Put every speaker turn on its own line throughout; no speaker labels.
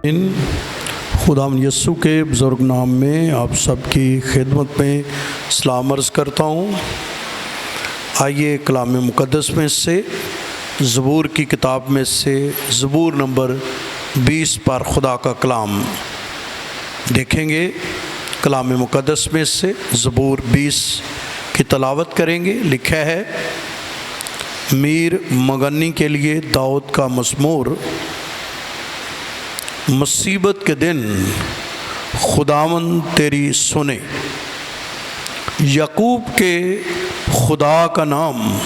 خداوند یسوع کے بزرگ نام میں آپ سب کی خدمت میں سلام عرض کرتا ہوں۔ آئیے کلام مقدس میں سے زبور کی کتاب میں سے زبور نمبر 20 پر خدا کا کلام دیکھیں گے۔ کلام مقدس میں سے زبور 20 کی تلاوت کریں گے۔ لکھا ہے: میر مغنی کے لیے داؤد کا مزمور۔ مصیبت کے دن خداوند تیری سنے، یعقوب کے خدا کا نام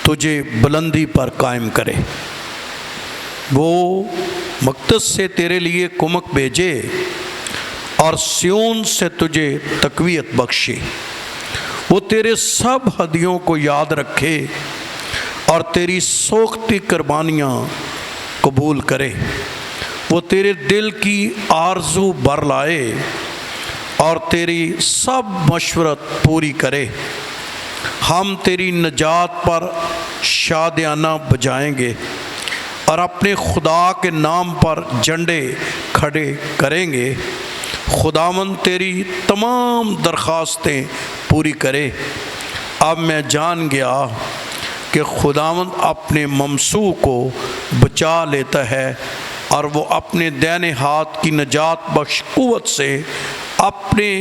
تجھے بلندی پر قائم کرے۔ وہ مقدس سے تیرے لیے کمک بھیجے اور سیون سے تجھے تقویت بخشے۔ وہ تیرے سب ہدیوں کو یاد رکھے اور تیری سوختی قربانیاں قبول کرے۔ وہ تیرے دل کی آرزو بر لائے اور تیری سب مشورت پوری کرے۔ ہم تیری نجات پر شادیانہ بجائیں گے اور اپنے خدا کے نام پر جھنڈے کھڑے کریں گے۔ خداوند تیری تمام درخواستیں پوری کرے۔ اب میں جان گیا کہ خداوند اپنے ممسوح کو بچا لیتا ہے اور وہ اپنے دائنے ہاتھ کی نجات بخش قوت سے اپنے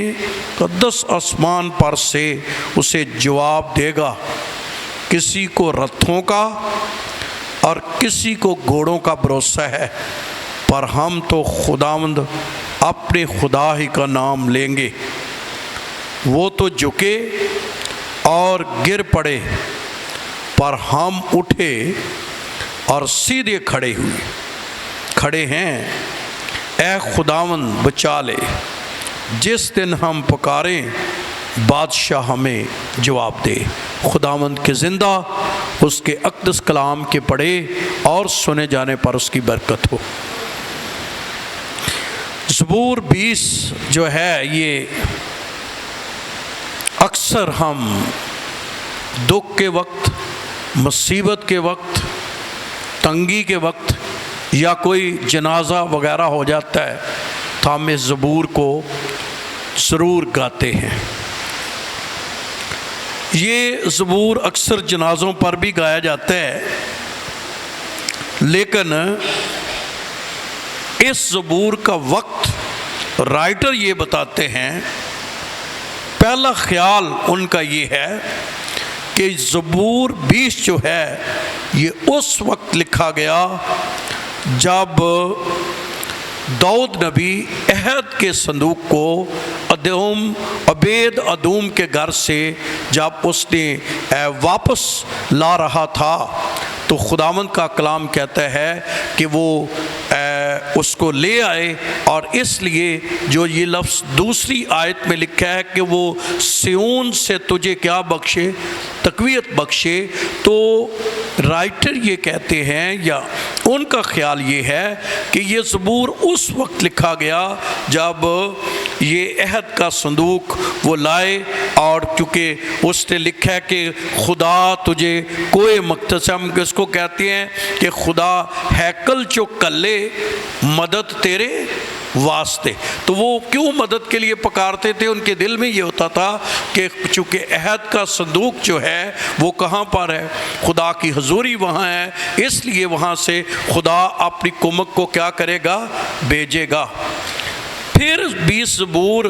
مقدس آسمان پر سے اسے جواب دے گا۔ کسی کو رتھوں کا اور کسی کو گھوڑوں کا بھروسہ ہے، پر ہم تو خداوند اپنے خدا ہی کا نام لیں گے۔ وہ تو جھکے اور گر پڑے، پر ہم اٹھے اور سیدھے کھڑے ہیں۔ اے خداوند بچا لے، جس دن ہم پکاریں بادشاہ ہمیں جواب دے۔ خداوند کے زندہ اس کے اقدس کلام کے پڑھے اور سنے جانے پر اس کی برکت ہو۔ زبور 20 جو ہے، یہ اکثر ہم دکھ کے وقت، مصیبت کے وقت، تنگی کے وقت یا کوئی جنازہ وغیرہ ہو جاتا ہے تو ہم اس زبور کو ضرور گاتے ہیں۔ یہ زبور اکثر جنازوں پر بھی گایا جاتا ہے، لیکن اس زبور کا وقت رائٹر یہ بتاتے ہیں، پہلا خیال ان کا یہ ہے کہ زبور 20 جو ہے یہ اس وقت لکھا گیا جب داؤد نبی عہد کے صندوق کو عبید ادوم کے گھر سے جب اس نے واپس لا رہا تھا، تو خداوند کا کلام کہتا ہے کہ وہ اس کو لے آئے، اور اس لیے جو یہ لفظ دوسری آیت میں لکھا ہے کہ وہ سیون سے تجھے کیا بخشے؟ تقویت بخشے۔ تو رائٹر یہ کہتے ہیں یا ان کا خیال یہ ہے کہ یہ زبور اس وقت لکھا گیا جب یہ عہد کا صندوق وہ لائے، اور کیونکہ اس نے لکھا ہے کہ خدا تجھے کوئی مقتصم، اس کو کہتے ہیں کہ خدا ہیکل چو کلے مدد تیرے واسطے۔ تو وہ کیوں مدد کے لیے پکارتے تھے؟ ان کے دل میں یہ ہوتا تھا کہ چونکہ عہد کا صندوق جو ہے وہ کہاں پر ہے؟ خدا کی حضوری وہاں ہے، اس لیے وہاں سے خدا اپنی کمک کو کیا کرے گا؟ بھیجے گا۔ پھر 20 زبور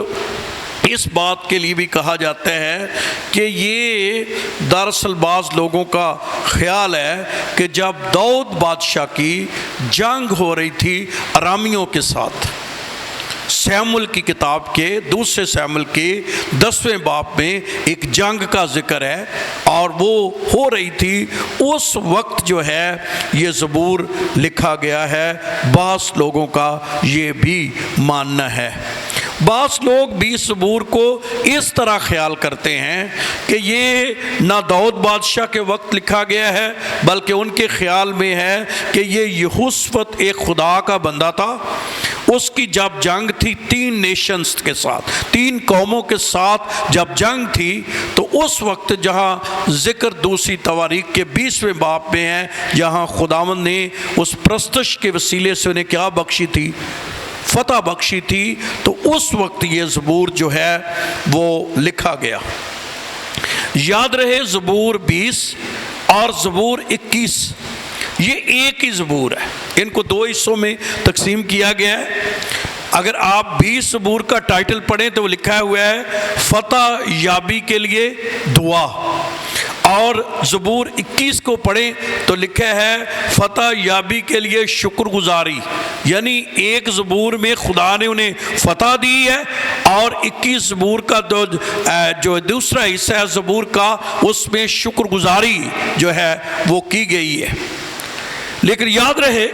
اس بات کے لیے بھی کہا جاتا ہے کہ یہ دراصل بعض لوگوں کا خیال ہے کہ جب داؤد بادشاہ کی جنگ ہو رہی تھی ارامیوں کے ساتھ، سیموئیل کی کتاب کے دوسرے سیموئیل کے 10ویں باب میں ایک جنگ کا ذکر ہے، اور وہ ہو رہی تھی اس وقت جو ہے یہ زبور لکھا گیا ہے۔ بعض لوگوں کا یہ بھی ماننا ہے۔ بعض لوگ 20 زبور کو اس طرح خیال کرتے ہیں کہ یہ نہ داؤد بادشاہ کے وقت لکھا گیا ہے، بلکہ ان کے خیال میں ہے کہ یہ یہوشافت ایک خدا کا بندہ تھا، اس کی جب جنگ تھی 3 نیشنز کے ساتھ، 3 قوموں کے ساتھ جب جنگ تھی، تو اس وقت جہاں ذکر دوسری تواریخ کے 20ویں باب میں ہے، جہاں خداوند نے اس پرستش کے وسیلے سے انہیں کیا بخشی تھی؟ فتح بخشی تھی، تو اس وقت یہ زبور جو ہے وہ لکھا گیا۔ یاد رہے زبور 20 اور زبور 21 یہ ایک ہی زبور ہے، ان کو 2 حصوں میں تقسیم کیا گیا ہے۔ اگر آپ 20 زبور کا ٹائٹل پڑھیں تو وہ لکھا ہوا ہے فتح یابی کے لیے دعا، اور زبور 21 کو پڑھیں تو لکھا ہے فتح یابی کے لیے شکر گزاری، یعنی ایک زبور میں خدا نے انہیں فتح دی ہے، اور 21 زبور کا جو دوسرا حصہ ہے زبور کا، اس میں شکر گزاری جو ہے وہ کی گئی ہے۔ لیکن یاد رہے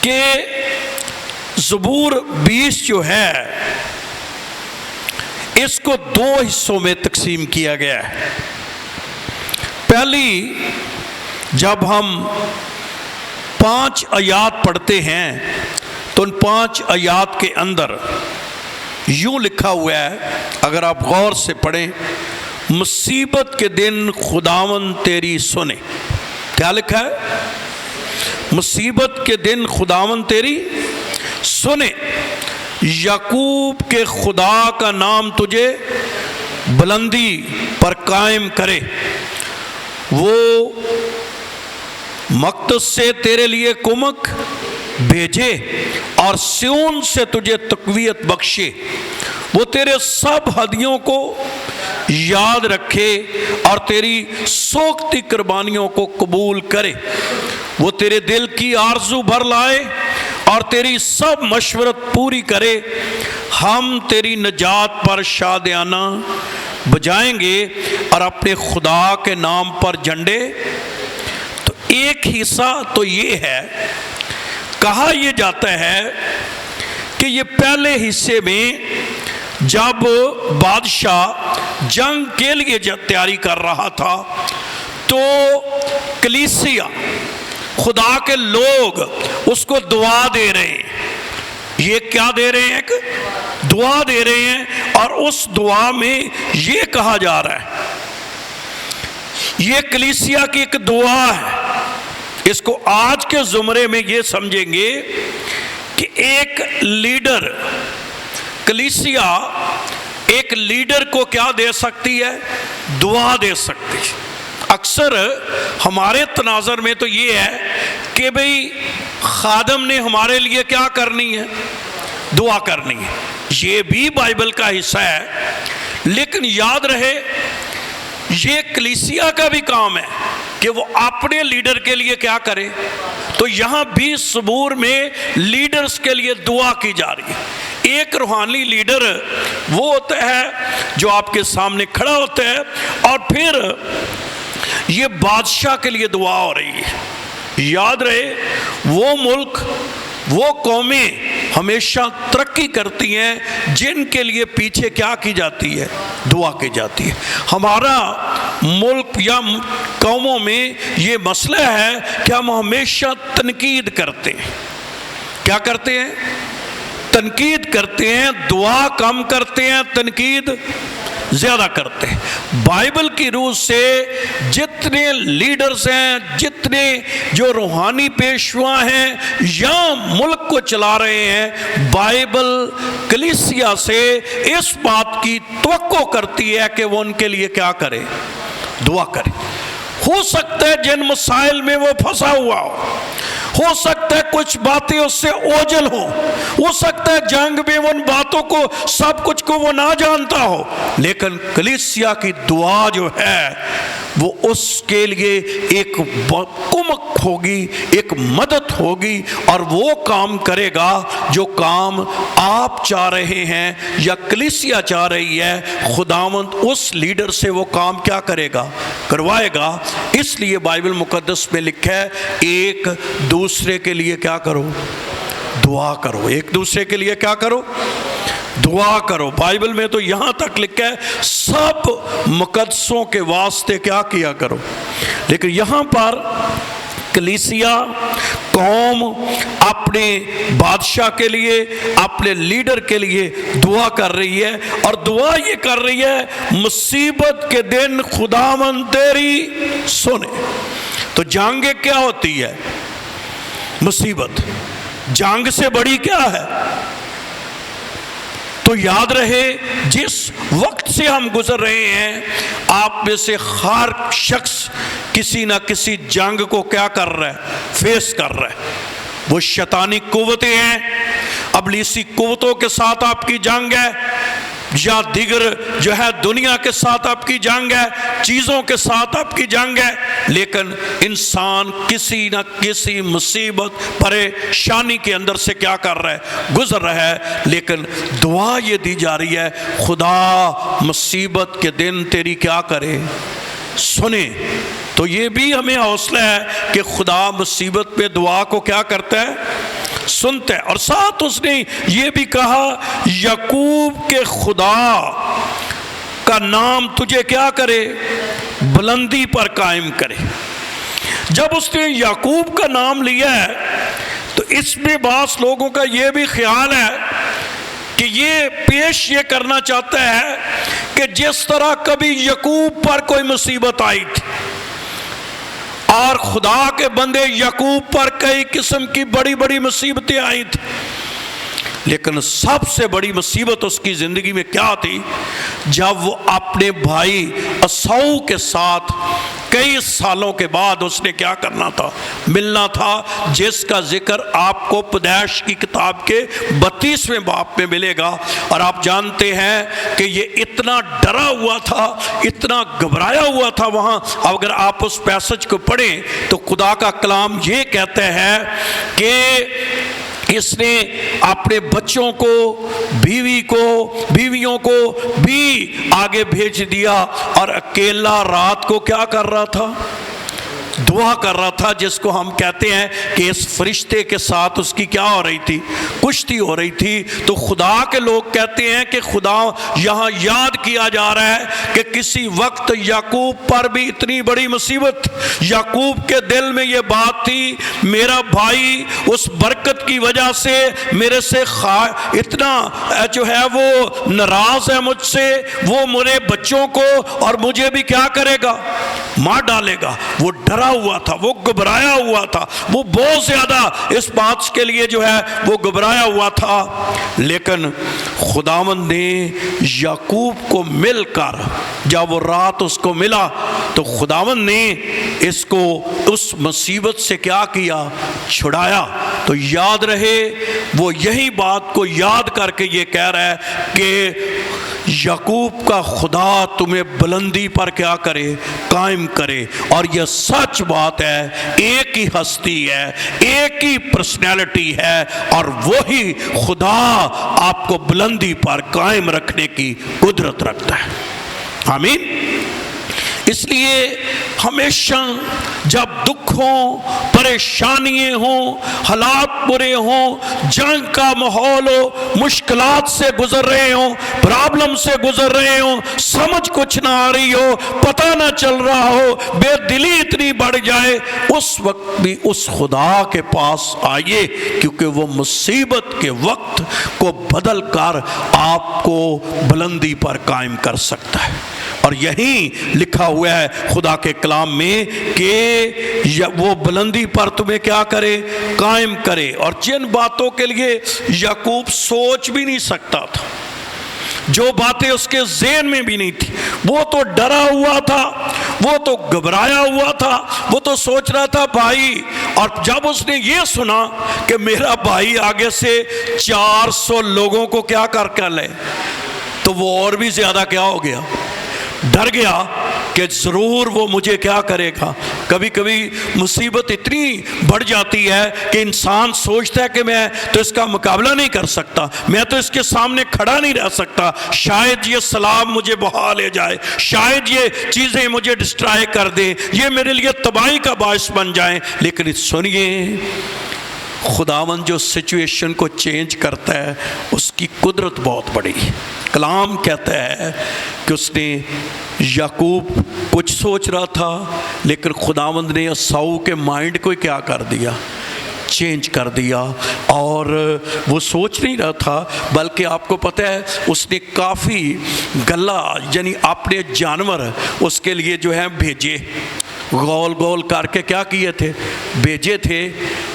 کہ زبور 20 جو ہے اس کو 2 حصوں میں تقسیم کیا گیا ہے۔ پہلی جب ہم 5 آیات پڑھتے ہیں تو ان 5 آیات کے اندر یوں لکھا ہوا ہے، اگر آپ غور سے پڑھیں، مصیبت کے دن خداوند تیری سنے۔ کیا لکھا ہے؟ مصیبت کے دن خداوند تیری سنے، یعقوب کے خدا کا نام تجھے بلندی پر قائم کرے، وہ مقدس سے تیرے لیے کمک بھیجے اور سیون سے تجھے تقویت بخشے، وہ تیرے سب ہدیوں کو یاد رکھے اور تیری سوگتی قربانیوں کو قبول کرے، وہ تیرے دل کی آرزو بھر لائے اور تیری سب مشورت پوری کرے، ہم تیری نجات پر شادیانہ بجائیں گے اور اپنے خدا کے نام پر جھنڈے۔ تو ایک حصہ تو یہ ہے، کہا یہ جاتا ہے کہ یہ پہلے حصے میں جب بادشاہ جنگ کے لیے جب تیاری کر رہا تھا تو کلیسیا، خدا کے لوگ اس کو دعا دے رہے ہیں۔ یہ کیا دے رہے ہیں؟ کہ دعا دے رہے ہیں، اور اس دعا میں یہ کہا جا رہا ہے، یہ کلیسیا کی ایک دعا ہے۔ اس کو آج کے زمرے میں یہ سمجھیں گے کہ ایک لیڈر، کلیسیا ایک لیڈر کو کیا دے سکتی ہے؟ دعا دے سکتی ہے۔ اکثر ہمارے تناظر میں تو یہ ہے کہ بھئی خادم نے ہمارے لیے کیا کرنی ہے؟ دعا کرنی ہے۔ یہ بھی بائبل کا حصہ ہے، لیکن یاد رہے یہ کلیسیا کا بھی کام ہے کہ وہ اپنے لیڈر کے لیے کیا کرے۔ تو یہاں 20 زبور میں لیڈرز کے لیے دعا کی جا رہی ہے۔ ایک روحانی لیڈر وہ ہوتا ہے جو آپ کے سامنے کھڑا ہوتا ہے، اور پھر یہ بادشاہ کے لیے دعا ہو رہی ہے۔ یاد رہے وہ ملک، وہ قومیں ہمیشہ ترقی کرتی ہیں جن کے لیے پیچھے کیا کی جاتی ہے؟ دعا کی جاتی ہے۔ ہمارا ملک یا قوموں میں یہ مسئلہ ہے کہ ہم ہمیشہ تنقید کرتے ہیں۔ کیا کرتے ہیں؟ تنقید کرتے ہیں، دعا کم کرتے ہیں، تنقید زیادہ کرتے ہیں۔ بائبل کی روح سے جتنے لیڈرز ہیں، جتنے جو روحانی پیشوا ہیں یا ملک کو چلا رہے ہیں، بائبل کلیسیا سے اس بات کی توقع کرتی ہے کہ وہ ان کے لیے کیا کرے؟ دعا کرے۔ ہو سکتا ہے جن مسائل میں وہ پھنسا ہوا ہو سکتا ہے کچھ باتیں اس سے اوجھل ہو سکتا ہے جنگ میں ان باتوں کو سب کچھ کو وہ نہ جانتا ہو، لیکن کلیسیا کی دعا جو ہے وہ اس کے لیے ایک کمک ہوگی، ایک مدد ہوگی، اور وہ کام کرے گا جو کام آپ چاہ رہے ہیں یا کلیسیا چاہ رہی ہے۔ خداوند اس لیڈر سے وہ کام کیا کرے گا؟ کروائے گا۔ اس لیے بائبل مقدس میں لکھا ہے ایک دوسرے کے لیے کیا کرو؟ دعا کرو۔ ایک دوسرے کے لیے کیا کرو؟ دعا کرو۔ بائبل میں تو یہاں تک لکھا ہے سب مقدسوں کے واسطے کیا کیا کرو، لیکن یہاں پر کلیسیا، قوم، اپنے بادشاہ کے لیے، اپنے لیڈر کے لیے دعا کر رہی ہے، اور دعا یہ کر رہی ہے مصیبت کے دن خداوند تیری سنے۔ تو جنگ کیا ہوتی ہے؟ مصیبت۔ جنگ سے بڑی کیا ہے؟ تو یاد رہے جس وقت سے ہم گزر رہے ہیں، آپ میں سے ہر شخص کسی نہ کسی جنگ کو کیا کر رہا ہے؟ فیس کر رہا ہے۔ وہ شیطانی قوتیں ہیں، ابلیسی قوتوں کے ساتھ آپ کی جنگ ہے، یا دیگر جو ہے دنیا کے ساتھ آپ کی جنگ ہے، چیزوں کے ساتھ آپ کی جنگ ہے۔ لیکن انسان کسی نہ کسی مصیبت پریشانی کے اندر سے کیا کر رہا ہے؟ گزر رہا ہے۔ لیکن دعا یہ دی جا رہی ہے خدا مصیبت کے دن تیری کیا کرے؟ سنے۔ تو یہ بھی ہمیں حوصلہ ہے کہ خدا مصیبت پہ دعا کو کیا کرتا ہے؟ سنتا ہے۔ اور ساتھ اس نے یہ بھی کہا یعقوب کے خدا کا نام تجھے کیا کرے؟ بلندی پر قائم کرے۔ جب اس نے یعقوب کا نام لیا ہے تو اس میں بعض لوگوں کا یہ بھی خیال ہے کہ یہ پیش یہ کرنا چاہتا ہے کہ جس طرح کبھی یعقوب پر کوئی مصیبت آئی تھی اور خدا کے بندے یعقوب پر کئی قسم کی بڑی بڑی مصیبتیں آئی تھی، لیکن سب سے بڑی مصیبت اس کی زندگی میں کیا تھی؟ جب وہ اپنے بھائی عیساؤ کے ساتھ کئی سالوں کے بعد اس نے کیا کرنا تھا؟ ملنا تھا، جس کا ذکر آپ کو پیدائش کی کتاب کے 32ویں باب میں ملے گا۔ اور آپ جانتے ہیں کہ یہ اتنا ڈرا ہوا تھا، اتنا گھبرایا ہوا تھا وہاں۔ اگر آپ اس پیسج کو پڑھیں تو خدا کا کلام یہ کہتا ہے کہ اس نے اپنے بچوں کو، بیویوں کو بھی آگے بھیج دیا، اور اکیلا رات کو کیا کر رہا تھا؟ دعا کر رہا تھا، جس کو ہم کہتے ہیں کہ اس فرشتے کے ساتھ اس کی کیا ہو رہی تھی؟ کشتی ہو رہی تھی۔ تو خدا کے لوگ کہتے ہیں کہ خدا یہاں یاد کیا جا رہا ہے کہ کسی وقت یعقوب پر بھی اتنی بڑی مصیبت، یعقوب کے دل میں یہ بات تھی میرا بھائی اس برکت کی وجہ سے میرے سے اتنا جو ہے وہ ناراض ہے مجھ سے، وہ میرے بچوں کو اور مجھے بھی کیا کرے گا؟ مار ڈالے گا۔ وہ ڈرا ہوا تھا، وہ گھبرایا ہوا تھا، وہ بہت زیادہ اس بات کے لیے جو ہے وہ گھبرایا ہوا تھا۔ لیکن خداوند نے یعقوب کو مل کر، جب وہ رات اس کو ملا تو خداوند نے اس کو اس مصیبت سے کیا کیا؟ چھڑایا۔ تو یاد رہے وہ یہی بات کو یاد کر کے یہ کہہ رہا ہے کہ یعقوب کا خدا تمہیں بلندی پر کیا کرے؟ قائم کرے۔ اور یہ سچ بات ہے، ایک ہی ہستی ہے، ایک ہی پرسنالٹی ہے، اور وہی خدا آپ کو بلندی پر قائم رکھنے کی قدرت رکھتا ہے۔ آمین۔ اس لیے ہمیشہ جب دکھ ہوں، پریشانیاں ہوں، حالات برے ہوں، جنگ کا ماحول ہو، مشکلات سے گزر رہے ہوں، پرابلم سے گزر رہے ہوں، سمجھ کچھ نہ آ رہی ہو، پتہ نہ چل رہا ہو، بے دلی اتنی بڑھ جائے، اس وقت بھی اس خدا کے پاس آئیے، کیونکہ وہ مصیبت کے وقت کو بدل کر آپ کو بلندی پر قائم کر سکتا ہے۔ اور یہی لکھا ہوا ہے خدا کے کلام میں کہ وہ بلندی پر تمہیں کیا کرے؟ قائم کرے۔ اور جن باتوں کے لیے یعقوب سوچ بھی نہیں سکتا تھا، جو باتیں اس کے ذہن میں بھی نہیں تھی، وہ تو ڈرا ہوا تھا، وہ تو گھبرایا ہوا تھا، وہ تو سوچ رہا تھا بھائی۔ اور جب اس نے یہ سنا کہ میرا بھائی آگے سے 400 لوگوں کو کیا کر لے، تو وہ اور بھی زیادہ کیا ہو گیا؟ ڈر گیا کہ ضرور وہ مجھے کیا کرے گا۔ کبھی کبھی مصیبت اتنی بڑھ جاتی ہے کہ انسان سوچتا ہے کہ میں تو اس کا مقابلہ نہیں کر سکتا، میں تو اس کے سامنے کھڑا نہیں رہ سکتا، شاید یہ سلام مجھے بہا لے جائے، شاید یہ چیزیں مجھے ڈسٹرائے کر دیں، یہ میرے لیے تباہی کا باعث بن جائیں۔ لیکن سنیے، خداوند جو سچویشن کو چینج کرتا ہے اس کی قدرت بہت بڑی۔ کلام کہتا ہے کہ اس نے یعقوب کچھ سوچ رہا تھا، لیکن خداوند نے عیساؤ کے مائنڈ کو کیا کر دیا؟ چینج کر دیا، اور وہ سوچ نہیں رہا تھا، بلکہ آپ کو پتہ ہے اس نے کافی گلا یعنی اپنے جانور اس کے لیے جو ہے بھیجے، گول گول کر کے کیا کیے تھے، بھیجے تھے،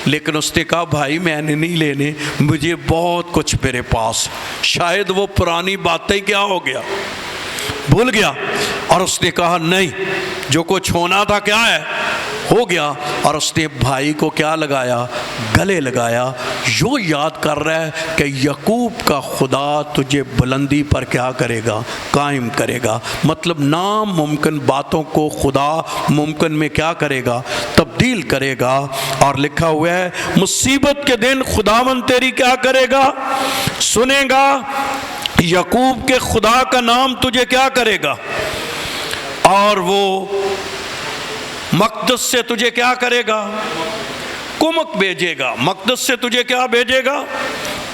لیکن اس نے کہا بھائی میں نے نہیں لینے، مجھے بہت کچھ میرے پاس، شاید وہ پرانی باتیں کیا ہو گیا، بھول گیا، اور اس نے کہا نہیں، جو کچھ ہونا تھا کیا ہے ہو گیا، اور اس نے بھائی کو کیا لگایا، گلے لگایا، یوں یاد کر رہا ہے کہ یعقوب کا خدا تجھے بلندی پر کیا کرے گا، قائم کرے گا، مطلب ناممکن باتوں کو خدا ممکن میں کیا کرے گا، تبدیل کرے گا۔ اور لکھا ہوا ہے مصیبت کے دن خداوند تیری کیا کرے گا، سنے گا، یعقوب کے خدا کا نام تجھے کیا کرے گا، اور وہ مقدس سے تجھے کیا کرے گا، کمک بھیجے گا، مقدس سے تجھے کیا بھیجے گا،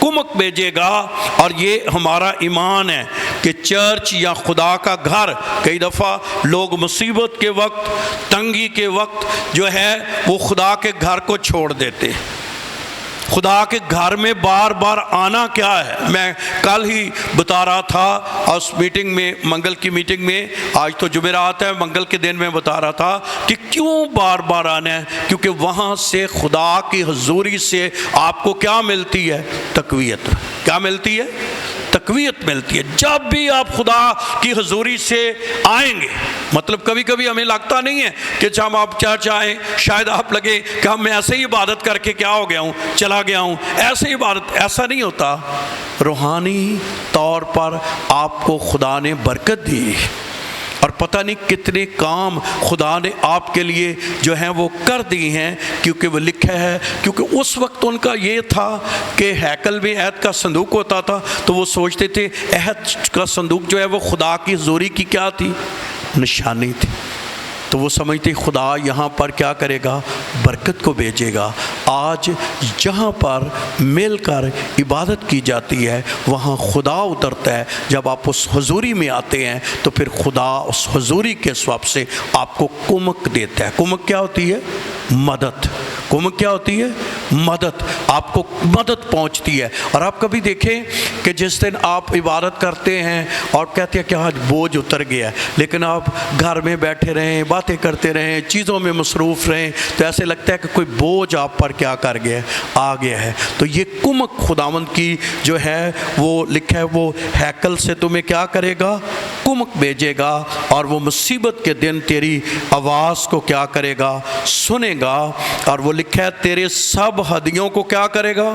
کمک بھیجے گا۔ اور یہ ہمارا ایمان ہے کہ چرچ یا خدا کا گھر، کئی دفعہ لوگ مصیبت کے وقت، تنگی کے وقت جو ہے وہ خدا کے گھر کو چھوڑ دیتے۔ خدا کے گھر میں بار بار آنا کیا ہے، میں کل ہی بتا رہا تھا اس میٹنگ میں، منگل کی میٹنگ میں، آج تو جمعرات ہے، منگل کے دن میں بتا رہا تھا کہ کیوں بار بار آنا ہے، کیونکہ وہاں سے خدا کی حضوری سے آپ کو کیا ملتی ہے، تقویت، کیا ملتی ہے، تقویت ملتی ہے۔ جب بھی آپ خدا کی حضوری سے آئیں گے، مطلب کبھی کبھی ہمیں لگتا نہیں ہے کہ جب آپ چرچ آئیں شاید آپ لگے کہ ہم ایسے ہی عبادت کر کے کیا ہو گیا ہوں، چلا گیا ہوں، ایسے ہی عبادت، ایسا نہیں ہوتا۔ روحانی طور پر آپ کو خدا نے برکت دی، اور پتہ نہیں کتنے کام خدا نے آپ کے لیے جو ہیں وہ کر دی ہیں، کیونکہ وہ لکھا ہے، کیونکہ اس وقت ان کا یہ تھا کہ ہیکل میں عہد کا صندوق ہوتا تھا، تو وہ سوچتے تھے عہد کا صندوق جو ہے وہ خدا کی حضوری کی کیا تھی، نشانی تھی، تو وہ سمجھتے خدا یہاں پر کیا کرے گا، برکت کو بھیجے گا۔ آج جہاں پر مل کر عبادت کی جاتی ہے وہاں خدا اترتا ہے، جب آپ اس حضوری میں آتے ہیں تو پھر خدا اس حضوری کے سبب سے آپ کو کمک دیتا ہے۔ کمک کیا ہوتی ہے، مدد، کمک کیا ہوتی ہے، مدد، آپ کو مدد پہنچتی ہے۔ اور آپ کبھی دیکھیں کہ جس دن آپ عبادت کرتے ہیں اور کہتے ہیں کہ آج بوجھ اتر گیا ہے، لیکن آپ گھر میں بیٹھے رہیں، باتیں کرتے رہیں، چیزوں میں مصروف رہیں، تو ایسے لگتا ہے کہ کوئی بوجھ آپ پر کیا کر گیا، آ گیا ہے۔ تو یہ کمک خداوند کی جو ہے وہ لکھا ہے، وہ ہیکل سے تمہیں کیا کرے گا، کمک بھیجے گا، اور وہ مصیبت کے دن تیری آواز کو کیا کرے گا، سنے گا، اور وہ لکھا ہے تیرے سب ہدیوں کو کیا کرے گا،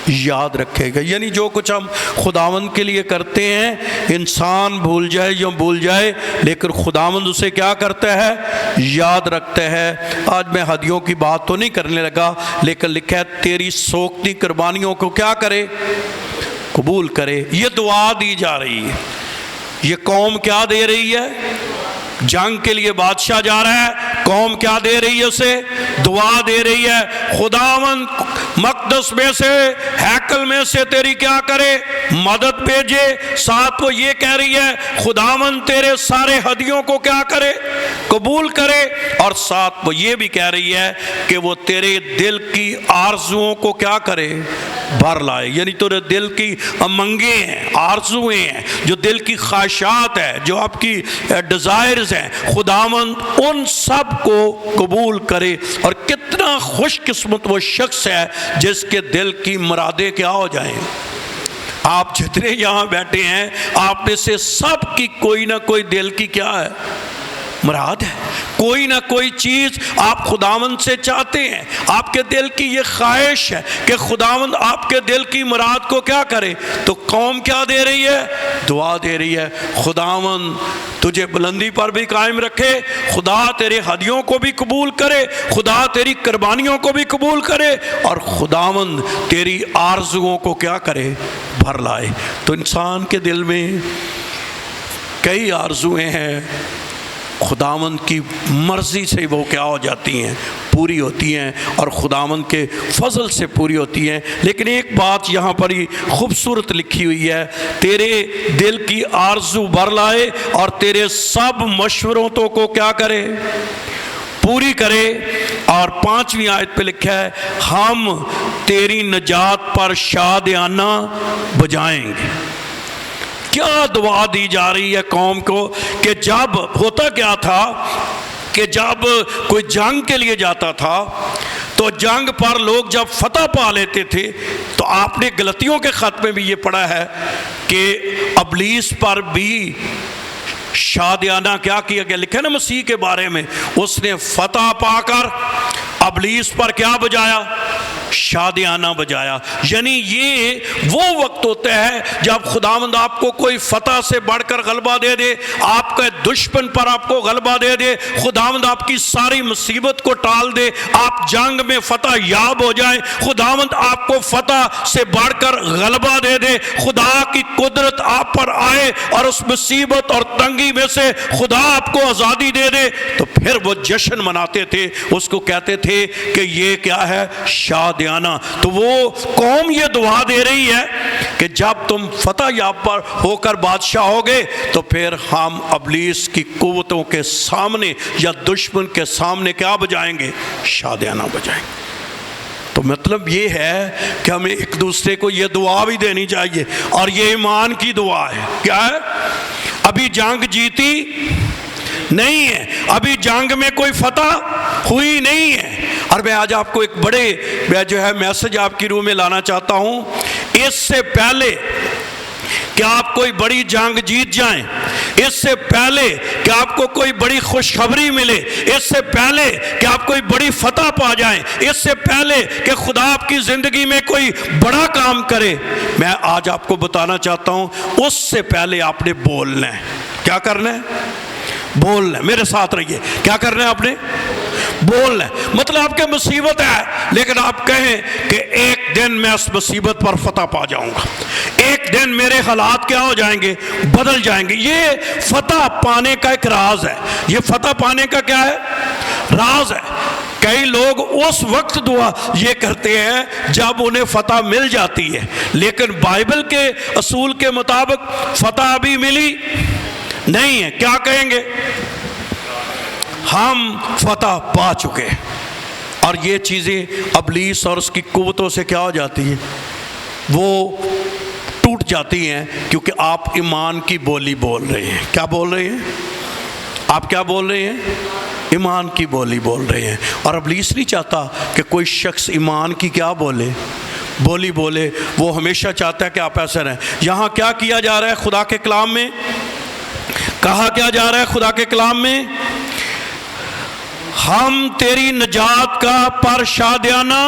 یاد رکھے گا۔ یعنی جو کچھ ہم خداوند کے لیے کرتے ہیں، انسان بھول جائے یا بھول جائے، لیکن خداوند اسے کیا کرتا ہے، یاد رکھتا ہے۔ آج میں ہدیوں کی بات تو نہیں کرنے لگا، لیکن لکھا ہے تیری سوگتی قربانیوں کو کیا کرے، قبول کرے۔ یہ دعا دی جا رہی ہے، یہ قوم کیا دے رہی ہے، جنگ کے لیے بادشاہ جا رہا ہے، قوم کیا دے رہی ہے، اسے دعا دے رہی ہے، خداوند مقدس میں سے، ہیکل میں سے تیری کیا کرے، مدد بھیجے۔ ساتھ وہ یہ کہہ رہی ہے خداوند تیرے سارے ہدیوں کو کیا کرے، قبول کرے، اور ساتھ وہ یہ بھی کہہ رہی ہے کہ وہ تیرے دل کی آرزوؤں کو کیا کرے، بھر لائے۔ یعنی تیرے دل کی امنگیں ہیں، آرزویں ہیں، جو دل کی خواہشات ہیں، جو آپ کی ڈیزائرز ہیں، خداوند ان سب کو قبول کرے۔ اور کتنا خوش قسمت وہ شخص ہے جس کے دل کی مرادیں کیا ہو جائیں۔ آپ جتنے یہاں بیٹھے ہیں، آپ میں سے سب کی کوئی نہ کوئی دل کی کیا ہے، مراد ہے، کوئی نہ کوئی چیز آپ خداوند سے چاہتے ہیں، آپ کے دل کی یہ خواہش ہے کہ خداوند آپ کے دل کی مراد کو کیا کرے۔ تو قوم کیا دے رہی ہے، دعا دے رہی ہے، خداوند تجھے بلندی پر بھی قائم رکھے، خدا تیرے ہدیوں کو بھی قبول کرے، خدا تیری قربانیوں کو بھی قبول کرے، اور خداوند تیری آرزوؤں کو کیا کرے، بھر لائے۔ تو انسان کے دل میں کئی آرزویں ہیں، خداوند کی مرضی سے وہ کیا ہو جاتی ہیں، پوری ہوتی ہیں، اور خداوند کے فضل سے پوری ہوتی ہیں۔ لیکن ایک بات یہاں پر ہی خوبصورت لکھی ہوئی ہے، تیرے دل کی آرزو بھر لائے اور تیرے سب مشورتوں کو کیا کرے، پوری کرے، اور 5ویں آیت پہ لکھا ہے ہم تیری نجات پر شادیانہ بجائیں گے۔ کیا دعا دی جا رہی ہے قوم کو کہ جب ہوتا کیا تھا کہ جب کوئی جنگ کے لیے جاتا تھا تو جنگ پر لوگ جب فتح پا لیتے تھے تو آپ نے غلطیوں کے خط میں بھی یہ پڑھا ہے کہ ابلیس پر بھی شادیانہ کیا کیا گیا، لکھا نا مسیح کے بارے میں، اس نے فتح پا کر ابلیس پر کیا بجایا، شادیانہ بجایا۔ یعنی یہ وہ وقت ہوتا ہے جب خداوند آپ کو کوئی فتح سے بڑھ کر غلبہ دے دے، آپ کے دشمن پر آپ کو غلبہ دے دے، خداوند آپ کی ساری مصیبت کو ٹال دے، آپ جنگ میں فتح یاب ہو جائیں، خداوند آپ کو فتح سے بڑھ کر غلبہ دے دے، خدا کی قدرت آپ پر آئے اور اس مصیبت اور تنگی میں سے خدا آپ کو آزادی دے دے، تو پھر وہ جشن مناتے تھے، اس کو کہتے تھے کہ یہ کیا ہے، شادیانہ۔ تو وہ قوم یہ دعا دے رہی ہے کہ جب تم فتح یاب پر ہو کر بادشاہ ہوگے تو پھر ہم ابلیس کی قوتوں کے سامنے یا دشمن کے سامنے کیا بجائیں گے، شادیانہ بجائیں گے۔ تو مطلب یہ ہے کہ ہمیں ایک دوسرے کو یہ دعا بھی دینی چاہیے، اور یہ ایمان کی دعا ہے۔ کیا ہے؟ ابھی جنگ جیتی نہیں ہے، ابھی جنگ میں کوئی فتح ہوئی نہیں ہے، اور میں آج آپ کو ایک بڑے جو ہے میسج آپ کی روح میں لانا چاہتا ہوں۔ اس سے پہلے کہ آپ کوئی بڑی جنگ جیت جائیں، اس سے پہلے کہ آپ کو کوئی بڑی خوشخبری ملے، اس سے پہلے کہ آپ کوئی بڑی فتح پا جائیں، اس سے پہلے کہ خدا آپ کی زندگی میں کوئی بڑا کام کرے، میں آج آپ کو بتانا چاہتا ہوں اس سے پہلے آپ نے بولنا ہے۔ کیا کرنا ہے؟ بولنا ہے۔ میرے ساتھ رہیے، کیا کرنا ہے آپ نے؟ بولنا ہے۔ مطلب آپ کے مصیبت ہے لیکن آپ کہیں کہ ایک دن میں اس مصیبت پر فتح پا جاؤں گا، ایک دن میرے حالات کیا ہو جائیں گے، بدل جائیں گے۔ یہ فتح پانے کا ایک راز ہے، یہ فتح پانے کا کیا ہے، راز ہے۔ کئی لوگ اس وقت دعا یہ کرتے ہیں جب انہیں فتح مل جاتی ہے، لیکن بائبل کے اصول کے مطابق فتح ابھی ملی نہیں ہے۔ کیا کہیں گے؟ ہم فتح پا چکے، اور یہ چیزیں ابلیس اور اس کی قوتوں سے کیا ہو جاتی ہیں، وہ ٹوٹ جاتی ہیں، کیونکہ آپ ایمان کی بولی بول رہے ہیں۔ کیا بول رہے ہیں؟ آپ کیا بول رہے ہیں؟ ایمان کی بولی بول رہے ہیں، اور ابلیس نہیں چاہتا کہ کوئی شخص ایمان کی کیا بولے، بولی بولے، وہ ہمیشہ چاہتا ہے کہ آپ ایسا رہیں۔ یہاں کیا کیا جا رہا ہے خدا کے کلام میں؟ کہا کیا جا رہا ہے خدا کے کلام میں؟ ہم تیری نجات کا پر شادیانہ،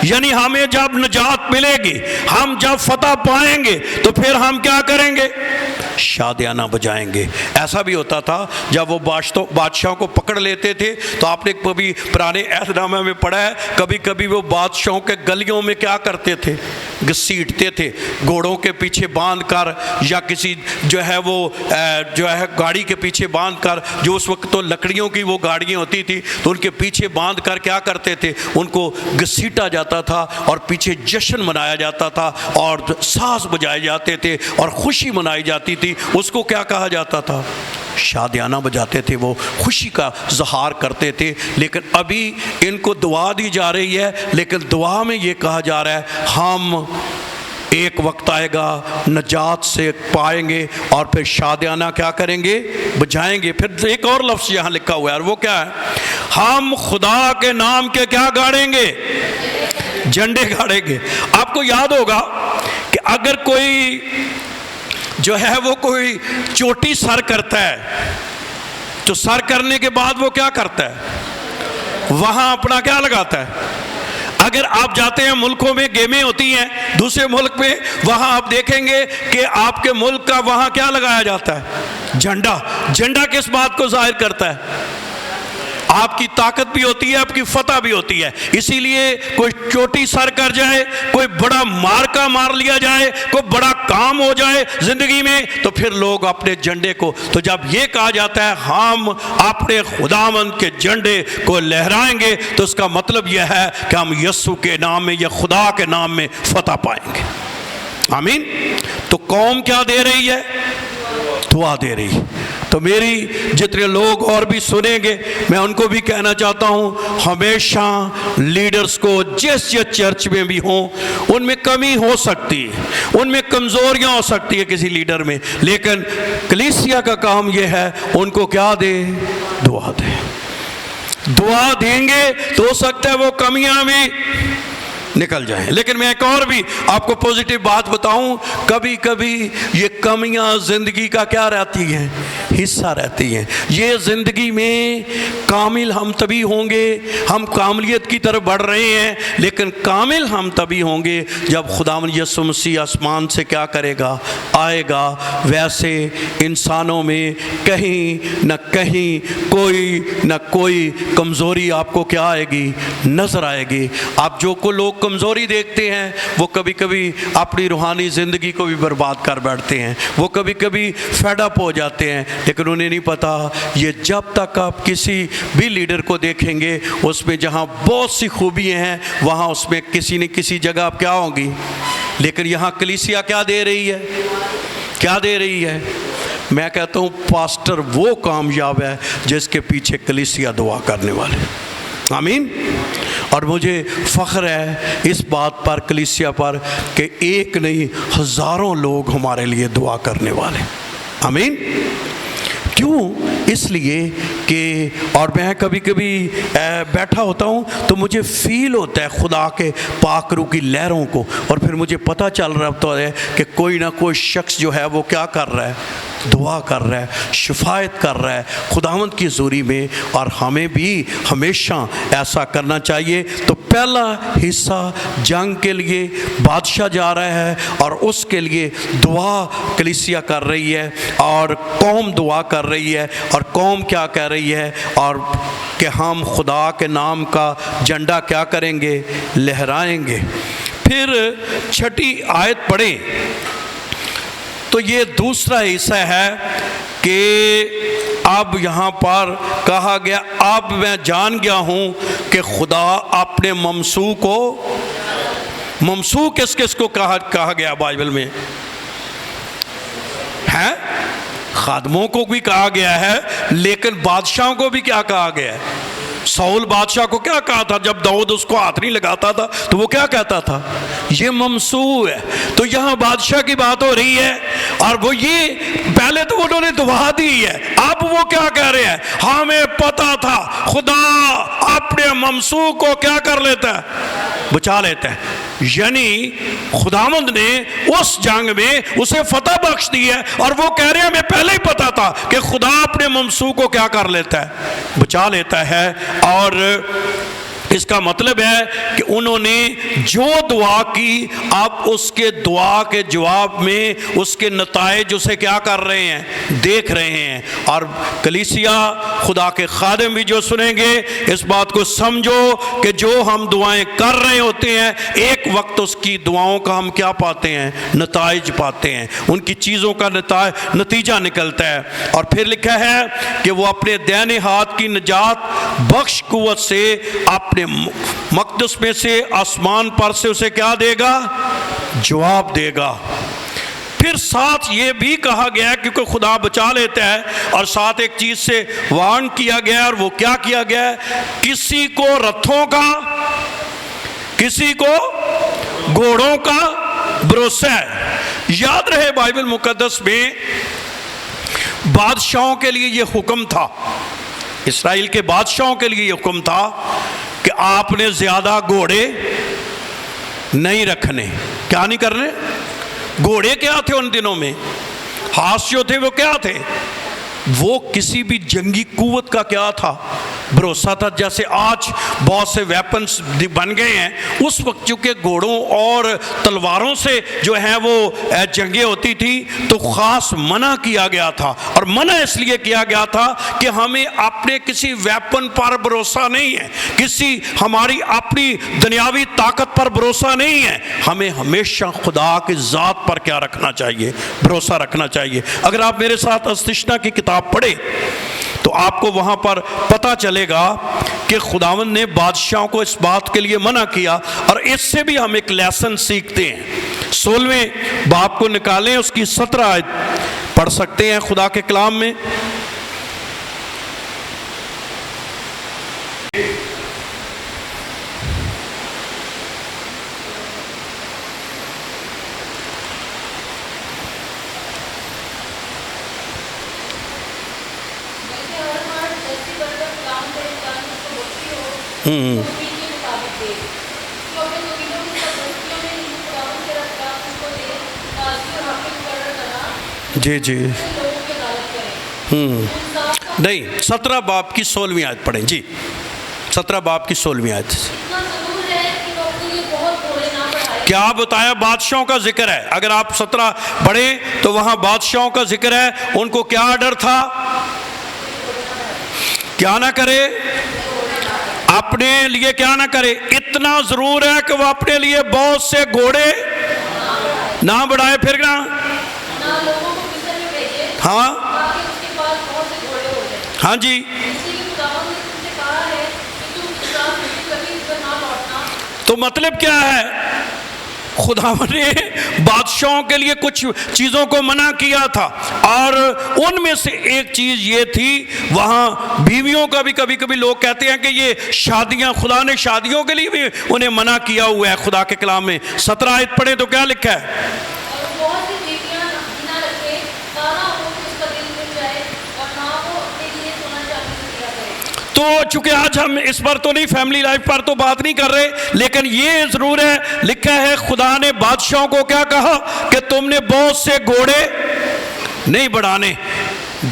یعنی ہمیں جب نجات ملے گی، ہم جب فتح پائیں گے تو پھر ہم کیا کریں گے، شادیانہ بجائیں گے۔ ایسا بھی ہوتا تھا جب وہ بادشاہوں کو پکڑ لیتے تھے تو آپ نے کبھی پرانے عہد نامہ میں پڑھا ہے، کبھی کبھی وہ بادشاہوں کے گلیوں میں کیا کرتے تھے، گھسیٹتے تھے، گھوڑوں کے پیچھے باندھ کر، یا کسی جو ہے وہ جو ہے گاڑی کے پیچھے باندھ کر، جو اس وقت تو لکڑیوں کی وہ گاڑیاں ہوتی تھی تو ان کے پیچھے باندھ کر کیا کرتے تھے، ان کو گھسیٹا جاتا تھا اور پیچھے جشن منایا جاتا تھا اور ساز بجائے جاتے تھے اور خوشی منائی جاتی تھی۔ اس کو کیا کہا جاتا تھا، شادیانہ بجاتے تھے، وہ خوشی کا اظہار کرتے تھے۔ لیکن ابھی ان کو دعا دی جا رہی ہے، لیکن دعا میں یہ کہا جا رہا ہے ہم ایک وقت آئے گا نجات سے پائیں گے اور پھر شادیانہ کیا کریں گے، بجائیں گے۔ پھر ایک اور لفظ یہاں لکھا ہوا ہے، اور وہ کیا ہے، ہم خدا کے نام کے کیا گاڑیں گے، جھنڈے گاڑیں گے۔ آپ کو یاد ہوگا کہ اگر کوئی جو ہے وہ کوئی چوٹی سر کرتا ہے تو سر کرنے کے بعد وہ کیا کرتا ہے، وہاں اپنا کیا لگاتا ہے۔ اگر آپ جاتے ہیں ملکوں میں گیمیں ہوتی ہیں دوسرے ملک میں، وہاں آپ دیکھیں گے کہ آپ کے ملک کا وہاں کیا لگایا جاتا ہے، جھنڈا۔ جھنڈا کس بات کو ظاہر کرتا ہے، آپ کی طاقت بھی ہوتی ہے، آپ کی فتح بھی ہوتی ہے۔ اسی لیے کوئی چوٹی سر کر جائے، کوئی بڑا مارکا مار لیا جائے، کوئی بڑا کام ہو جائے زندگی میں، تو پھر لوگ اپنے جھنڈے کو، تو جب یہ کہا جاتا ہے ہم اپنے خداوند کے جھنڈے کو لہرائیں گے، تو اس کا مطلب یہ ہے کہ ہم یسوع کے نام میں یا خدا کے نام میں فتح پائیں گے۔ آمین۔ تو قوم کیا دے رہی ہے، دعا دے رہی۔ تو میری جتنے لوگ اور بھی سنیں گے میں ان کو بھی کہنا چاہتا ہوں، ہمیشہ لیڈرز کو جس چرچ میں بھی ہوں ان میں کمی ہو سکتی ہے، ان میں کمزوریاں ہو سکتی ہے کسی لیڈر میں، لیکن کلیسیا کا کام یہ ہے ان کو کیا دے؟ دعا دے۔ دعا دیں گے تو ہو سکتا ہے وہ کمیاں بھی نکل جائیں۔ لیکن میں ایک اور بھی آپ کو پوزیٹیو بات بتاؤں، کبھی کبھی یہ کمیاں زندگی کا کیا رہتی ہیں؟ حصہ رہتی ہیں۔ یہ زندگی میں کامل ہم تبھی ہوں گے، ہم کاملیت کی طرف بڑھ رہے ہیں، لیکن کامل ہم تبھی ہوں گے جب خداوند یسوع مسیح آسمان سے کیا کرے گا؟ آئے گا۔ ویسے انسانوں میں کہیں نہ کہیں کوئی نہ کوئی کمزوری آپ کو کیا آئے گی؟ نظر آئے گی۔ آپ جو کو لوگ کمزوری دیکھتے ہیں وہ کبھی کبھی اپنی روحانی زندگی کو بھی برباد کر بیٹھتے ہیں، وہ کبھی کبھی فیڈ اپ ہو جاتے ہیں، لیکن انہیں نہیں پتا یہ جب تک آپ کسی بھی لیڈر کو دیکھیں گے اس میں جہاں بہت سی خوبیاں ہیں وہاں اس میں کسی نہ کسی جگہ آپ کیا ہوں گی۔ لیکن یہاں کلیسیا کیا دے رہی ہے؟ کیا دے رہی ہے؟ میں کہتا ہوں پاسٹر وہ کامیاب ہے جس کے پیچھے کلیسیا دعا کرنے والے۔ آمین۔ اور مجھے فخر ہے اس بات پر، کلیسیا پر، کہ ایک نہیں ہزاروں لوگ ہمارے لیے دعا کرنے والے۔ آمین۔ کیوں؟ اس لیے کہ اور میں کبھی کبھی بیٹھا ہوتا ہوں تو مجھے فیل ہوتا ہے خدا کے پاک روح کی لہروں کو، اور پھر مجھے پتہ چل رہا ہوتا ہے کہ کوئی نہ کوئی شخص جو ہے وہ کیا کر رہا ہے؟ دعا کر رہا ہے، شفایت کر رہا ہے خداوند کی حضوری میں، اور ہمیں بھی ہمیشہ ایسا کرنا چاہیے۔ تو پہلا حصہ جنگ کے لیے بادشاہ جا رہا ہے اور اس کے لیے دعا کلیسیا کر رہی ہے، اور قوم دعا کر رہی ہے، اور قوم کیا کہہ رہی ہے؟ اور کہ ہم خدا کے نام کا جھنڈا کیا کریں گے؟ لہرائیں گے۔ پھر 6 آیت پڑھیں تو یہ دوسرا حصہ ہے کہ اب یہاں پر کہا گیا اب میں جان گیا ہوں کہ خدا اپنے ممسوح کو، ممسوح کس کس کو کہا گیا بائبل میں ہے؟ خادموں کو بھی کہا گیا ہے، لیکن بادشاہوں کو بھی کیا کہا گیا ہے؟ ساؤل بادشاہ کو کیا کہا تھا جب داؤد اس کو ہاتھ نہیں لگاتا تھا تو وہ کیا کہتا تھا؟ یہ ممسوح ہے۔ تو یہاں بادشاہ کی بات ہو رہی ہے، اور وہ یہ پہلے تو انہوں نے دعا دی ہے، اب وہ کیا کہہ رہے ہیں؟ ہمیں پتا تھا خدا اپنے ممسوح کو کیا کر لیتا ہے؟ بچا لیتا ہے۔ یعنی خداوند نے اس جنگ میں اسے فتح بخش دی ہے، اور وہ کہہ رہے ہیں ہمیں پہلے ہی پتا تھا کہ خدا اپنے ممسوح کو کیا کر لیتا ہے؟ بچا لیتا ہے۔ اور اس کا مطلب ہے کہ انہوں نے جو دعا کی اب اس کے دعا کے جواب میں اس کے نتائج اسے کیا کر رہے ہیں؟ دیکھ رہے ہیں۔ اور کلیسیا خدا کے خادم بھی جو سنیں گے اس بات کو سمجھو کہ جو ہم دعائیں کر رہے ہوتے ہیں ایک وقت اس کی دعاؤں کا ہم کیا پاتے ہیں؟ نتائج پاتے ہیں، ان کی چیزوں کا نتیجہ نکلتا ہے۔ اور پھر لکھا ہے کہ وہ اپنے دائنے ہاتھ کی نجات بخش قوت سے اپنے مقدس میں سے آسمان پر سے اسے کیا دے گا؟ جواب دے گا۔ پھر ساتھ یہ بھی کہا گیا ہے کیونکہ خدا بچا لیتا ہے، اور ساتھ ایک چیز سے وارن کیا گیا ہے، اور وہ کیا کیا گیا ہے؟ کسی کو رتھوں کا، کسی کو گھوڑوں کا بھروسہ ہے۔ یاد رہے بائبل مقدس میں بادشاہوں کے لیے یہ حکم تھا، اسرائیل کے بادشاہوں کے لیے یہ حکم تھا کہ آپ نے زیادہ گھوڑے نہیں رکھنے۔ کیا نہیں کرنے؟ گھوڑے کیا تھے ان دنوں میں؟ ہاتھ جو تھے وہ کیا تھے؟ وہ کسی بھی جنگی قوت کا کیا تھا؟ بھروسہ تھا۔ جیسے آج بہت سے ویپنز بن گئے ہیں، اس وقت چونکہ گھوڑوں اور تلواروں سے جو ہے وہ جنگیں ہوتی تھی تو خاص منع کیا گیا تھا، اور منع اس لیے کیا گیا تھا کہ ہمیں اپنے کسی ویپن پر بھروسہ نہیں ہے، کسی ہماری اپنی دنیاوی طاقت پر بھروسہ نہیں ہے، ہمیں ہمیشہ خدا کی ذات پر کیا رکھنا چاہیے؟ بھروسہ رکھنا چاہیے۔ اگر آپ میرے ساتھ استثنا کی کتاب پڑھیں تو آپ کو وہاں پر پتہ چلے گا کہ خداوند نے بادشاہوں کو اس بات کے لیے منع کیا، اور اس سے بھی ہم ایک لیسن سیکھتے ہیں۔ 16ویں باب کو نکالیں، اس کی 17 آیت پڑھ سکتے ہیں خدا کے کلام میں۔ ہوں جی جی نہیں 17 باب کی 16ویں آیت پڑھیں جی، 17 باب کی 16ویں آیت۔ کیا بتایا؟ بادشاہوں کا ذکر ہے۔ اگر آپ 17 پڑھیں تو وہاں بادشاہوں کا ذکر ہے۔ ان کو کیا ڈر تھا؟ کیا نہ کرے؟ اپنے لیے کیا نہ کرے؟ اتنا ضرور ہے کہ وہ اپنے لیے بہت سے گھوڑے نہ بڑھائے پھرنا، ہاں ہاں جی۔ تو مطلب کیا ہے؟ خدا نے بادشاہوں کے لیے کچھ چیزوں کو منع کیا تھا، اور ان میں سے ایک چیز یہ تھی، وہاں بیویوں کا بھی کبھی کبھی لوگ کہتے ہیں کہ یہ شادیاں، خدا نے شادیوں کے لیے بھی انہیں منع کیا ہوا ہے۔ خدا کے کلام میں 17 آیت پڑھیں تو کیا لکھا ہے؟ تو چونکہ آج ہم اس پر تو نہیں، فیملی لائف پر تو بات نہیں کر رہے، لیکن یہ ضرور ہے، لکھا ہے خدا نے بادشاہوں کو کیا کہا کہ تم نے بہت سے گھوڑے نہیں بڑھانے۔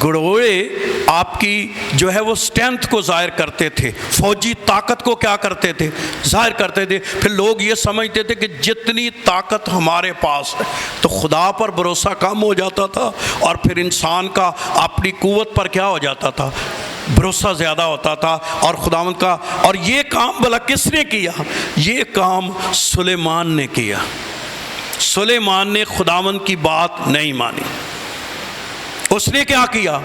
گھوڑے آپ کی جو ہے وہ سٹرینتھ کو ظاہر کرتے تھے، فوجی طاقت کو کیا کرتے تھے؟ ظاہر کرتے تھے۔ پھر لوگ یہ سمجھتے تھے کہ جتنی طاقت ہمارے پاس ہے تو خدا پر بھروسہ کم ہو جاتا تھا، اور پھر انسان کا اپنی قوت پر کیا ہو جاتا تھا؟ بھروسہ زیادہ ہوتا تھا، اور خداوند کا۔ اور یہ کام بھلا کس نے کیا؟ یہ کام سلیمان نے کیا۔ سلیمان نے خداوند کی بات نہیں مانی۔ اس نے کیا کیا؟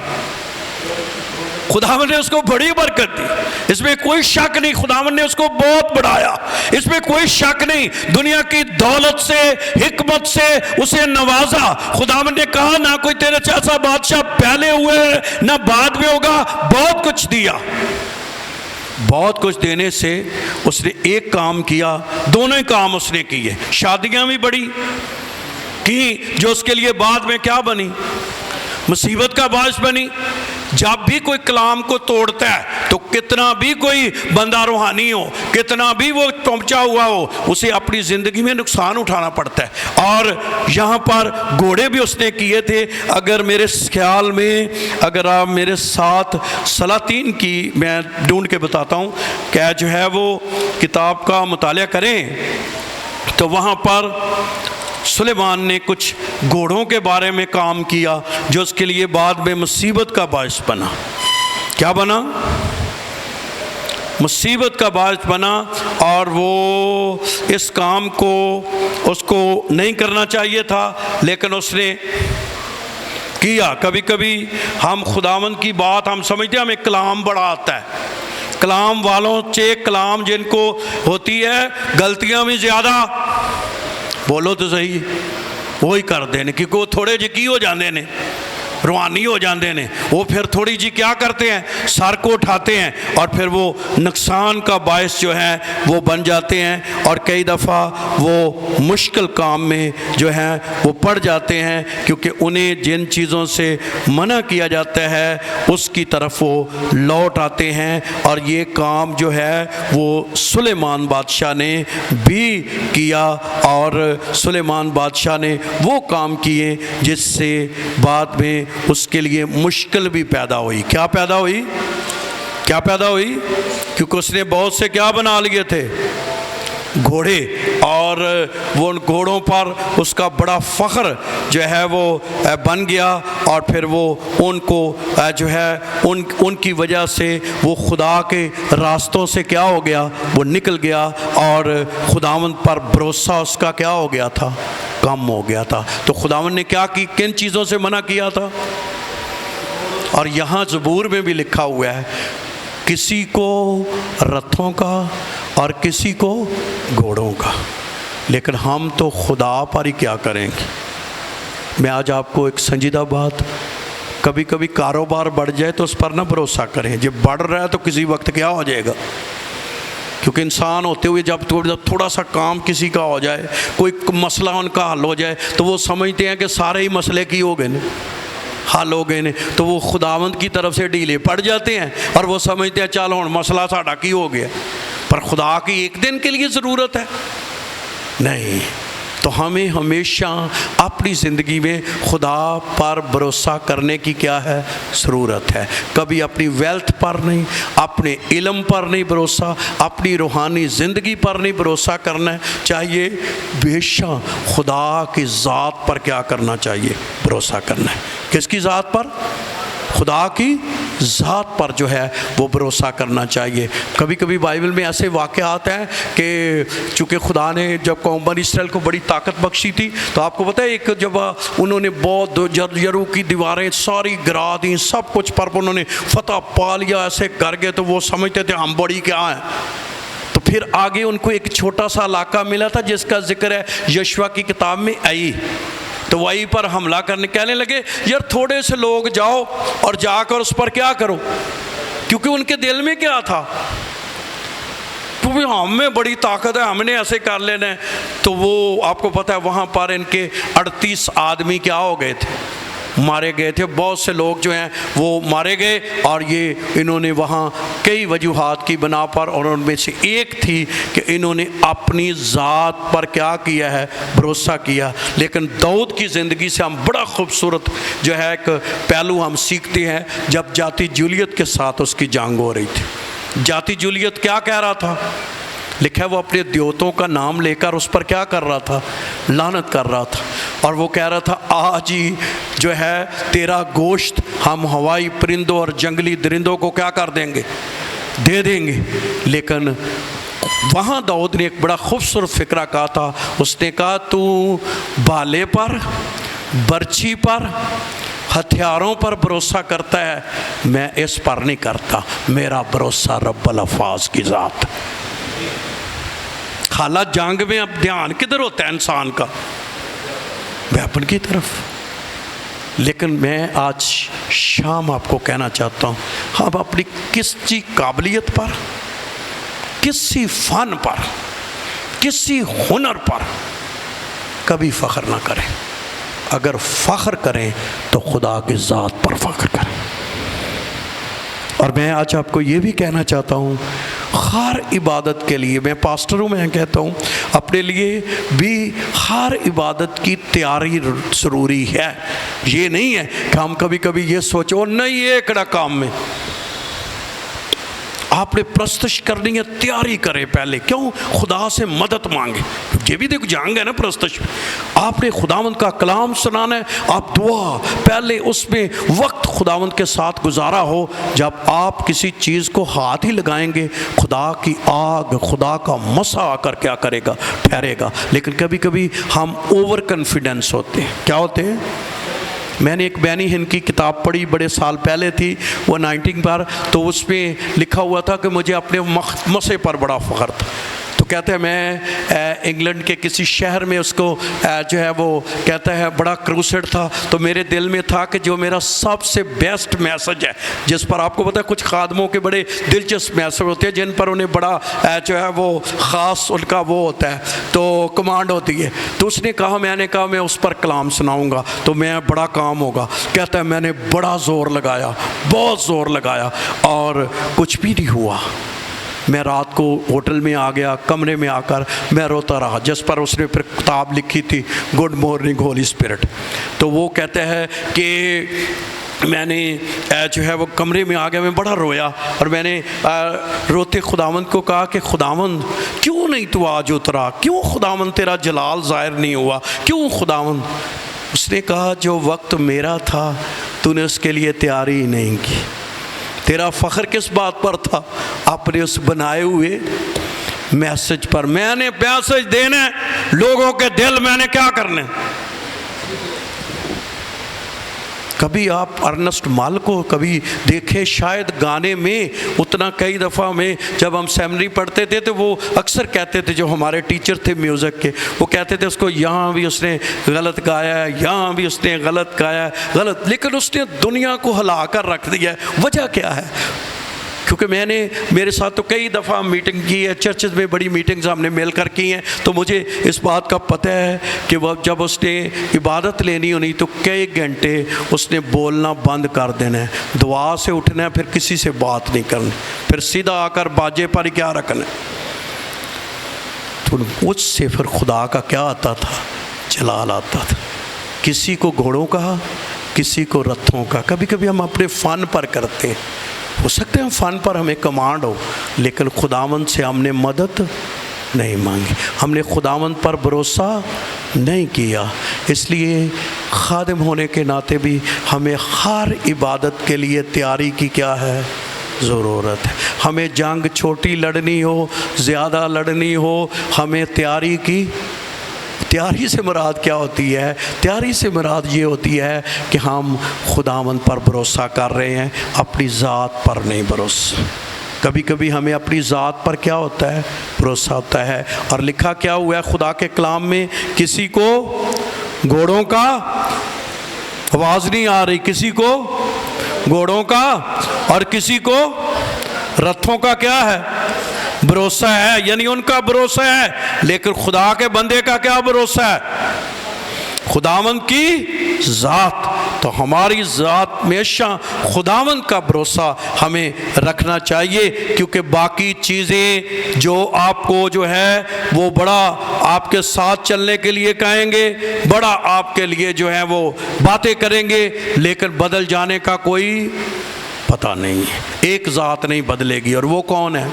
خداوند نے اس کو بڑی برکت دی، اس میں کوئی شک نہیں۔ خداوند نے اس کو بہت بڑھایا، اس میں کوئی شک نہیں۔ دنیا کی دولت سے، حکمت سے اسے نوازا۔ خداوند نے کہا نہ کوئی تیرے جیسا بادشاہ پہلے ہوئے نہ بعد میں ہوگا، بہت کچھ دیا۔ بہت کچھ دینے سے اس نے ایک کام کیا، دونوں ہی کام اس نے کیے۔ شادیاں بھی بڑی کی جو اس کے لیے بعد میں کیا بنی؟ مصیبت کا باعث بنی۔ جب بھی کوئی کلام کو توڑتا ہے تو کتنا بھی کوئی بندہ روحانی ہو، کتنا بھی وہ پہنچا ہوا ہو، اسے اپنی زندگی میں نقصان اٹھانا پڑتا ہے۔ اور یہاں پر گھوڑے بھی اس نے کیے تھے۔ اگر میرے خیال میں، اگر آپ میرے ساتھ سلاطین کی میں ڈھونڈ کے بتاتا ہوں کہ جو ہے وہ کتاب کا مطالعہ کریں تو وہاں پر سلیمان نے کچھ گھوڑوں کے بارے میں کام کیا جو اس کے لیے بعد میں مصیبت کا باعث بنا۔ کیا بنا؟ مصیبت کا باعث بنا، اور وہ اس کام کو اس کو نہیں کرنا چاہیے تھا، لیکن اس نے کیا۔ کبھی کبھی ہم خداوند کی بات ہم سمجھتے ہیں ہمیں کلام بڑا آتا ہے، کلام والوں سے کلام جن کو ہوتی ہے غلطیاں بھی زیادہ، بولو تو صحیح، وہی کر دینے، کیونکہ وہ تھوڑے جی کی ہو جاندے نے، روحانی ہو جاندے نے، وہ پھر تھوڑی جی کیا کرتے ہیں؟ سر کو اٹھاتے ہیں، اور پھر وہ نقصان کا باعث جو ہے وہ بن جاتے ہیں، اور کئی دفعہ وہ مشکل کام میں جو ہے وہ پڑ جاتے ہیں، کیونکہ انہیں جن چیزوں سے منع کیا جاتا ہے اس کی طرف وہ لوٹ آتے ہیں۔ اور یہ کام جو ہے وہ سلیمان بادشاہ نے بھی کیا، اور سلیمان بادشاہ نے وہ کام کیے جس سے بعد میں اس کے لیے مشکل بھی پیدا ہوئی۔ کیا پیدا ہوئی؟ کیا پیدا ہوئی؟ کیونکہ اس نے بہت سے کیا بنا لیے تھے؟ گھوڑے، اور وہ ان گھوڑوں پر اس کا بڑا فخر جو ہے وہ بن گیا، اور پھر وہ ان کو جو ہے ان کی وجہ سے وہ خدا کے راستوں سے کیا ہو گیا؟ وہ نکل گیا، اور خداوند پر بھروسہ اس کا کیا ہو گیا تھا؟ کم ہو گیا تھا۔ تو خداوند نے کیا کی؟ کن چیزوں سے منع کیا تھا؟ اور یہاں زبور میں بھی لکھا ہوا ہے، کسی کو رتھوں کا اور کسی کو گھوڑوں کا، لیکن ہم تو خدا پر ہی کیا کریں گے۔ میں آج آپ کو ایک سنجیدہ بات، کبھی کبھی کاروبار بڑھ جائے تو اس پر نہ بھروسہ کریں، جب بڑھ رہا ہے تو کسی وقت کیا ہو جائے گا، کیونکہ انسان ہوتے ہوئے جب تھوڑا سا کام کسی کا ہو جائے، کوئی مسئلہ ان کا حل ہو جائے تو وہ سمجھتے ہیں کہ سارے ہی مسئلے کی ہو گئے حل ہو گئے نے، تو وہ خداوند کی طرف سے ڈھیلے پڑ جاتے ہیں، اور وہ سمجھتے ہیں چلو ہن مسئلہ ساڈا کی ہو گیا۔ پر خدا کی ایک دن کے لیے ضرورت ہے نہیں. تو ہمیں ہمیشہ اپنی زندگی میں خدا پر بھروسہ کرنے کی کیا ہے ضرورت ہے. کبھی اپنی ویلتھ پر نہیں، اپنے علم پر نہیں بھروسہ، اپنی روحانی زندگی پر نہیں بھروسہ کرنا چاہیے. ہمیشہ خدا کی ذات پر کیا کرنا چاہیے؟ بھروسہ کرنا ہے. کس کی ذات پر؟ خدا کی ذات پر جو ہے وہ بھروسہ کرنا چاہیے. کبھی کبھی بائبل میں ایسے واقعات ہیں کہ چونکہ خدا نے جب قوم بنی اسرائیل کو بڑی طاقت بخشی تھی تو آپ کو پتہ ہے ایک جب انہوں نے بہت یرو کی دیواریں ساری گرا دیں، سب کچھ پر انہوں نے فتح پا لیا، ایسے کر گئے تو وہ سمجھتے تھے ہم بڑی کیا ہیں. تو پھر آگے ان کو ایک چھوٹا سا علاقہ ملا تھا جس کا ذکر ہے یشوع کی کتاب میں آئی. تو وہی پر حملہ کرنے کہنے لگے یار تھوڑے سے لوگ جاؤ اور جا کر اس پر کیا کرو، کیونکہ ان کے دل میں کیا تھا، کیونکہ ہم میں بڑی طاقت ہے، ہم نے ایسے کر لینا ہے. تو وہ آپ کو پتہ ہے وہاں پر ان کے 38 آدمی کیا ہو گئے تھے، مارے گئے تھے. بہت سے لوگ جو ہیں وہ مارے گئے اور یہ انہوں نے وہاں کئی وجوہات کی بنا پر، اور ان میں سے ایک تھی کہ انہوں نے اپنی ذات پر کیا کیا ہے؟ بھروسہ کیا. لیکن داؤد کی زندگی سے ہم بڑا خوبصورت جو ہے ایک پہلو ہم سیکھتے ہیں. جب جاتی جولیت کے ساتھ اس کی جنگ ہو رہی تھی، جاتی جولیت کیا کہہ رہا تھا؟ لکھا ہے وہ اپنے دیوتوں کا نام لے کر اس پر کیا کر رہا تھا؟ لعنت کر رہا تھا. اور وہ کہہ رہا تھا آج ہی جو ہے تیرا گوشت ہم ہوائی پرندوں اور جنگلی درندوں کو کیا کر دیں گے؟ دے دیں گے. لیکن وہاں داؤد نے ایک بڑا خوبصورت فکرہ کہا تھا. اس نے کہا تو بالے پر، برچھی پر، ہتھیاروں پر بھروسہ کرتا ہے، میں اس پر نہیں کرتا. میرا بھروسہ رب الافاظ کی ذات. حالات جنگ میں اب دھیان کدھر ہوتا ہے انسان کا؟ ویپن کی طرف. لیکن میں آج شام آپ کو کہنا چاہتا ہوں ہم اپنی کسی قابلیت پر، کسی فن پر، کسی ہنر پر کبھی فخر نہ کریں. اگر فخر کریں تو خدا کی ذات پر فخر کریں. اور میں آج آپ کو یہ بھی کہنا چاہتا ہوں ہر عبادت کے لیے، میں پاسٹر ہوں، میں کہتا ہوں اپنے لیے بھی ہر عبادت کی تیاری ضروری ہے. یہ نہیں ہے کہ ہم کبھی کبھی یہ سوچو نہیں یہ کڑا کام میں آپ نے پرستش کرنی ہے، تیاری کرے پہلے. کیوں؟ خدا سے مدد مانگے. یہ بھی دیکھو جانگ ہے نا پرستش. آپ نے خداوند کا کلام سنانا ہے، آپ دعا پہلے اس میں وقت خداوند کے ساتھ گزارا ہو. جب آپ کسی چیز کو ہاتھ ہی لگائیں گے خدا کی آگ، خدا کا مسا آ کر کیا کرے گا؟ ٹھہرے گا. لیکن کبھی کبھی ہم اوور کانفیڈنس ہوتے ہیں. کیا ہوتے ہیں؟ میں نے ایک بینی ہند کی کتاب پڑھی بڑے سال پہلے تھی، وہ 19 پر، تو اس میں لکھا ہوا تھا کہ مجھے اپنے مسے پر بڑا فخر تھا. تو کہتے ہیں میں انگلینڈ کے کسی شہر میں اس کو جو ہے وہ کہتا ہے بڑا کروسیڈ تھا. تو میرے دل میں تھا کہ جو میرا سب سے بیسٹ میسج ہے، جس پر آپ کو پتہ ہے کچھ خادموں کے بڑے دلچسپ میسج ہوتے ہیں جن پر انہیں بڑا جو ہے وہ خاص ان کا وہ ہوتا ہے تو کمانڈ ہوتی ہے. تو اس نے کہا، میں نے کہا میں اس پر کلام سناؤں گا تو میں بڑا کام ہوگا. کہتا ہے میں نے بڑا زور لگایا، بہت زور لگایا اور کچھ بھی نہیں ہوا. میں رات کو ہوٹل میں آ گیا، کمرے میں آ کر میں روتا رہا. جس پر اس نے پھر کتاب لکھی تھی گڈ مارننگ ہالی اسپرٹ. تو وہ کہتے ہیں کہ میں نے جو ہے وہ کمرے میں آ گیا، میں بڑا رویا اور میں نے روتے خداوند کو کہا کہ خداوند کیوں نہیں تو آج اترا؟ کیوں خداوند تیرا جلال ظاہر نہیں ہوا؟ کیوں خداوند؟ اس نے کہا جو وقت میرا تھا تو نے اس کے لیے تیاری نہیں کی. تیرا فخر کس بات پر تھا؟ اپنے اس بنائے ہوئے میسج پر. میں نے میسج دینا ہے لوگوں کے دل، میں نے کیا کرنا ہے. کبھی آپ ارنسٹ مال کو کبھی دیکھیں، شاید گانے میں اتنا کئی دفعہ میں جب ہم سیمنری پڑھتے تھے تو وہ اکثر کہتے تھے، جو ہمارے ٹیچر تھے میوزک کے، وہ کہتے تھے اس کو یہاں بھی اس نے غلط گایا ہے، یہاں بھی اس نے غلط گایا ہے، غلط. لیکن اس نے دنیا کو ہلا کر رکھ دیا ہے. وجہ کیا ہے؟ کیونکہ میں نے میرے ساتھ تو کئی دفعہ میٹنگ کی ہے، چرچز میں بڑی میٹنگز ہم نے مل کر کی ہیں، تو مجھے اس بات کا پتہ ہے کہ وہ جب اس نے عبادت لینی ہونی تو کئی گھنٹے اس نے بولنا بند کر دینا ہے، دعا سے اٹھنا ہے، پھر کسی سے بات نہیں کرنی، پھر سیدھا آ کر باجے پر ہی کیا رکھنا ہے. تو اس سے پھر خدا کا کیا آتا تھا؟ جلال آتا تھا. کسی کو گھوڑوں کا، کسی کو رتھوں کا. کبھی کبھی ہم اپنے فن پر کرتے ہیں، ہو سکتا ہے ہم فن پر ہمیں کمانڈ ہو، لیکن خداوند سے ہم نے مدد نہیں مانگی، ہم نے خداوند پر بھروسہ نہیں کیا. اس لیے خادم ہونے کے ناطے بھی ہمیں ہر عبادت کے لیے تیاری کی کیا ہے؟ ضرورت ہے. ہمیں جنگ چھوٹی لڑنی ہو، زیادہ لڑنی ہو، ہمیں تیاری کی. تیاری سے مراد کیا ہوتی ہے؟ تیاری سے مراد یہ ہوتی ہے کہ ہم خداوند پر بھروسہ کر رہے ہیں، اپنی ذات پر نہیں بھروسہ. کبھی کبھی ہمیں اپنی ذات پر کیا ہوتا ہے؟ بھروسہ ہوتا ہے. اور لکھا کیا ہوا ہے خدا کے کلام میں؟ کسی کو گھوڑوں کا، آواز نہیں آ رہی، کسی کو گھوڑوں کا اور کسی کو رتھوں کا کیا ہے؟ بھروسہ ہے. یعنی ان کا بھروسہ ہے، لیکن خدا کے بندے کا کیا بھروسہ ہے؟ خداوند کی ذات. تو ہماری ذات ہمیشہ خداوند کا بھروسہ ہمیں رکھنا چاہیے، کیونکہ باقی چیزیں جو آپ کو جو ہے وہ بڑا آپ کے ساتھ چلنے کے لیے کہیں گے، بڑا آپ کے لیے جو ہے وہ باتیں کریں گے، لیکن بدل جانے کا کوئی پتہ نہیں ہے. ایک ذات نہیں بدلے گی، اور وہ کون ہے؟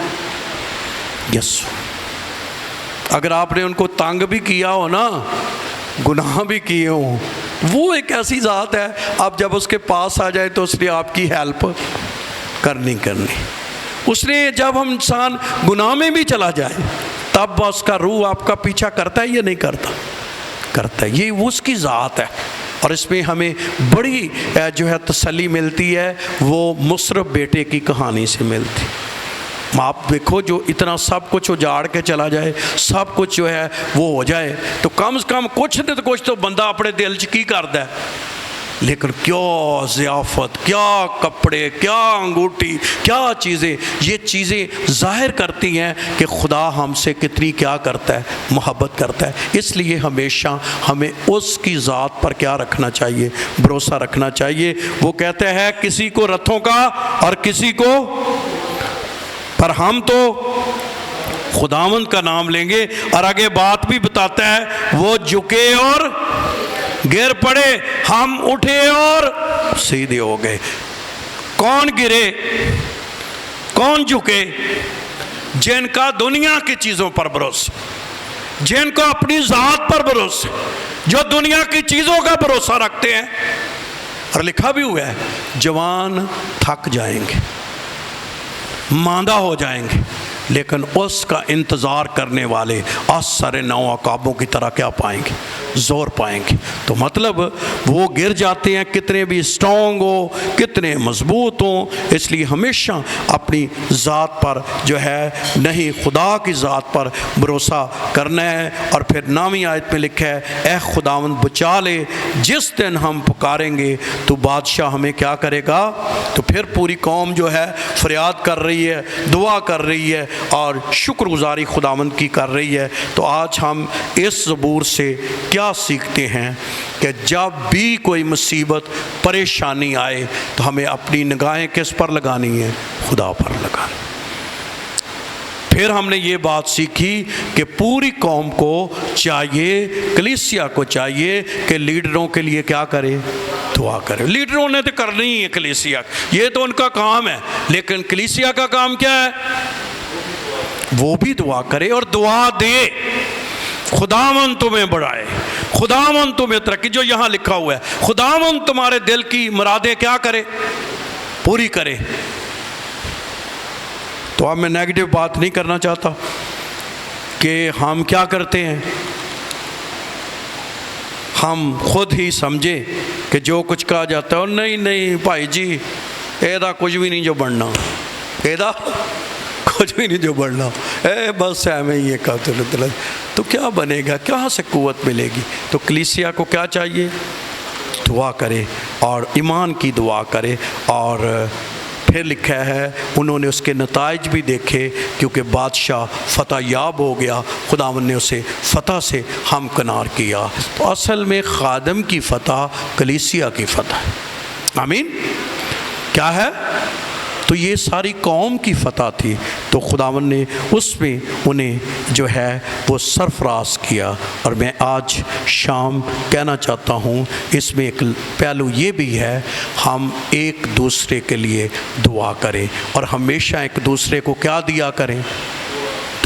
یسوع. اگر آپ نے ان کو تنگ بھی کیا ہو نا، گناہ بھی کیے ہوں، وہ ایک ایسی ذات ہے، آپ جب اس کے پاس آ جائے تو اس نے آپ کی ہیلپ کرنی. اس نے جب ہم انسان گناہ میں بھی چلا جائے تب اس کا روح آپ کا پیچھا کرتا ہے یا نہیں کرتا؟ کرتا ہے. یہ اس کی ذات ہے. اور اس میں ہمیں بڑی جو ہے تسلی ملتی ہے، وہ مصرف بیٹے کی کہانی سے ملتی. آپ دیکھو، جو اتنا سب کچھ اجاڑ کے چلا جائے، سب کچھ جو ہے وہ ہو جائے، تو کم سے کم کچھ نہیں تو کچھ تو بندہ اپنے دل چ کی کرتا ہے. لیکن کیا ضیافت، کیا کپڑے، کیا انگوٹھی، کیا چیزیں، یہ چیزیں ظاہر کرتی ہیں کہ خدا ہم سے کتنی کیا کرتا ہے؟ محبت کرتا ہے. اس لیے ہمیشہ ہمیں اس کی ذات پر کیا رکھنا چاہیے؟ بھروسہ رکھنا چاہیے. وہ کہتے ہیں کسی کو رتھوں کا اور کسی کو، پر ہم تو خداوند کا نام لیں گے. اور آگے بات بھی بتاتا ہے، وہ جھکے اور گر پڑے، ہم اٹھے اور سیدھے ہو گئے. کون گرے، کون جھکے؟ جن کا دنیا کی چیزوں پر بھروسہ، جن کو اپنی ذات پر بھروسہ، جو دنیا کی چیزوں کا بھروسہ رکھتے ہیں. اور لکھا بھی ہوا ہے جوان تھک جائیں گے، ماندہ ہو جائیں گے، لیکن اس کا انتظار کرنے والے اثر نو عقابوں کی طرح کیا پائیں گے؟ زور پائیں گے. تو مطلب وہ گر جاتے ہیں کتنے بھی اسٹرانگ ہو، کتنے مضبوط ہوں. اس لیے ہمیشہ اپنی ذات پر جو ہے نہیں، خدا کی ذات پر بھروسہ کرنا ہے. اور پھر 9ویں آیت میں لکھا ہے، اے خداوند بچا لے، جس دن ہم پکاریں گے تو بادشاہ ہمیں کیا کرے گا؟ تو پھر پوری قوم جو ہے فریاد کر رہی ہے، دعا کر رہی ہے اور شکر گزاری خداوند کی کر رہی ہے. تو آج ہم اس زبور سے کیا سیکھتے ہیں کہ جب بھی کوئی مصیبت، پریشانی آئے تو ہمیں اپنی نگاہیں کس پر لگانی ہے؟ خدا پر لگانی. پھر ہم نے یہ بات سیکھی کہ پوری قوم کو چاہیے، کلیسیا کو چاہیے کہ لیڈروں کے لیے کیا کرے؟ دعا کرے. لیڈروں نے تو کرنی ہی ہے کلیسیا، یہ تو ان کا کام ہے، لیکن کلیسیا کا کام کیا ہے؟ وہ بھی دعا کرے اور دعا دے. خداوند تمہیں بڑھائے، خداوند تمہیں ترقی. جو یہاں لکھا ہوا ہے، خداوند تمہارے دل کی مرادیں کیا کرے؟ پوری کرے. تو اب میں نیگیٹو بات نہیں کرنا چاہتا کہ ہم کیا کرتے ہیں، ہم خود ہی سمجھے کہ جو کچھ کہا جاتا ہے، نہیں نہیں بھائی جی ایدہ کچھ بھی نہیں جو بڑھنا، ایدہ کچھ بھی نہیں جو بڑھنا، بس میں یہ کہا تو کیا بنے گا؟ کہاں سے قوت ملے گی؟ تو کلیسیا کو کیا چاہیے؟ دعا کرے اور ایمان کی دعا کرے. اور پھر لکھا ہے انہوں نے اس کے نتائج بھی دیکھے، کیونکہ بادشاہ فتح یاب ہو گیا، خداوند نے اسے فتح سے ہمکنار کیا. تو اصل میں خادم کی فتح کلیسیا کی فتح ہے. آمین. کیا ہے؟ تو تو یہ ساری قوم کی فتح تھی، تو خداوند نے اس میں انہیں جو ہے وہ سرفراز کیا۔ اور میں آج شام کہنا چاہتا ہوں، اس میں ایک پہلو یہ بھی ہے، ہم ایک دوسرے کے لیے دعا کریں، اور ہمیشہ ایک دوسرے کو کیا دیا کریں؟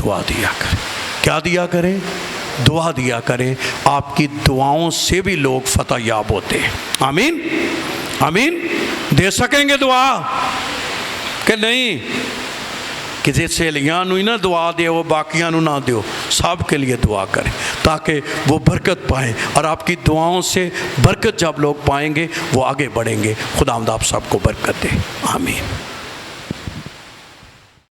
دعا دیا کریں۔ کیا دیا کریں؟ دعا دیا کریں۔ آپ کی دعاؤں سے بھی لوگ فتح یاب ہوتے ہیں۔ آمین، آمین۔ دے سکیں گے دعا کہ نہیں؟ کسی سہیلیاں نو ہی نہ دعا دے، وہ باقیاں نو نہ دیو، سب کے لیے دعا کریں تاکہ وہ برکت پائیں، اور آپ کی دعاؤں سے برکت جب لوگ پائیں گے وہ آگے بڑھیں گے۔ خداوند آپ سب کو برکت دے، آمین۔